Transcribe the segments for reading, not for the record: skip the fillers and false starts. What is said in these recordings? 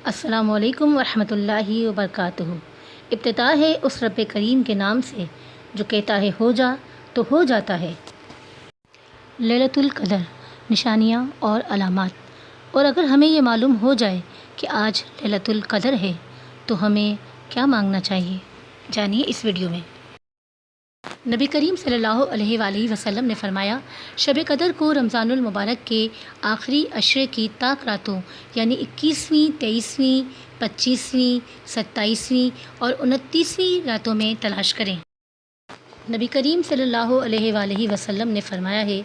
السلام علیکم ورحمۃ اللہ وبرکاتہ۔ ابتدا ہے اس رب کریم کے نام سے جو کہتا ہے ہو جا تو ہو جاتا ہے۔ لیلۃ القدر، نشانیاں اور علامات۔ اور اگر ہمیں یہ معلوم ہو جائے کہ آج لیلۃ القدر ہے تو ہمیں کیا مانگنا چاہیے، جانیے اس ویڈیو میں۔ نبی کریم صلی اللہ علیہ وآلہ وسلم نے فرمایا، شب قدر کو رمضان المبارک کے آخری عشرے کی طاق راتوں یعنی 21ویں، 23ویں، 25ویں، 27ویں اور 29ویں راتوں میں تلاش کریں۔ نبی کریم صلی اللہ علیہ وآلہ وسلم نے فرمایا ہے،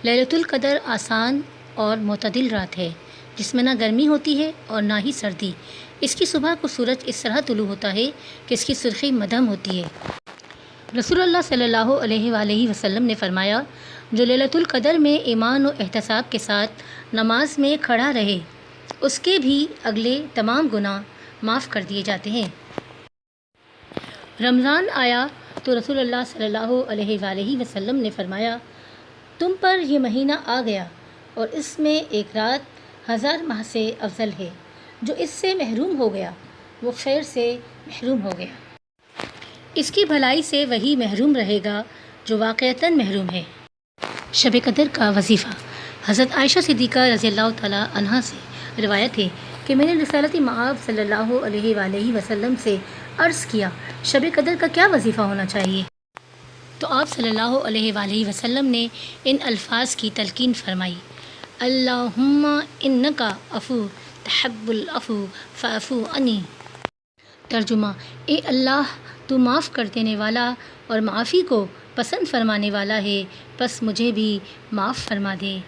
لیلۃ القدر آسان اور معتدل رات ہے جس میں نہ گرمی ہوتی ہے اور نہ ہی سردی۔ اس کی صبح کو سورج اس طرح طلوع ہوتا ہے کہ اس کی سرخی مدھم ہوتی ہے۔ رسول اللہ صلی اللہ علیہ وآلہ وسلم نے فرمایا، جو لیلۃ القدر میں ایمان و احتساب کے ساتھ نماز میں کھڑا رہے اس کے بھی اگلے تمام گناہ معاف کر دیے جاتے ہیں۔ رمضان آیا تو رسول اللہ صلی اللہ علیہ وآلہ وسلم نے فرمایا، تم پر یہ مہینہ آ گیا اور اس میں ایک رات 1000 ماہ سے افضل ہے۔ جو اس سے محروم ہو گیا وہ خیر سے محروم ہو گیا۔ اس کی بھلائی سے وہی محروم رہے گا جو واقعتاً محروم ہے۔ شب قدر کا وظیفہ۔ حضرت عائشہ صدیقہ رضی اللہ تعالیٰ عنہا سے روایت ہے کہ میں نے رسالت مآب صلی اللہ علیہ وآلہ وسلم سے عرض کیا، شب قدر کا کیا وظیفہ ہونا چاہیے؟ تو آپ صلی اللہ علیہ وآلہ وسلم نے ان الفاظ کی تلقین فرمائی، اللہم انکا عفو تحب العفو فاعف عنی۔ ترجمہ، اے اللہ تو معاف کر دینے والا اور معافی کو پسند فرمانے والا ہے، بس مجھے بھی معاف فرما دے۔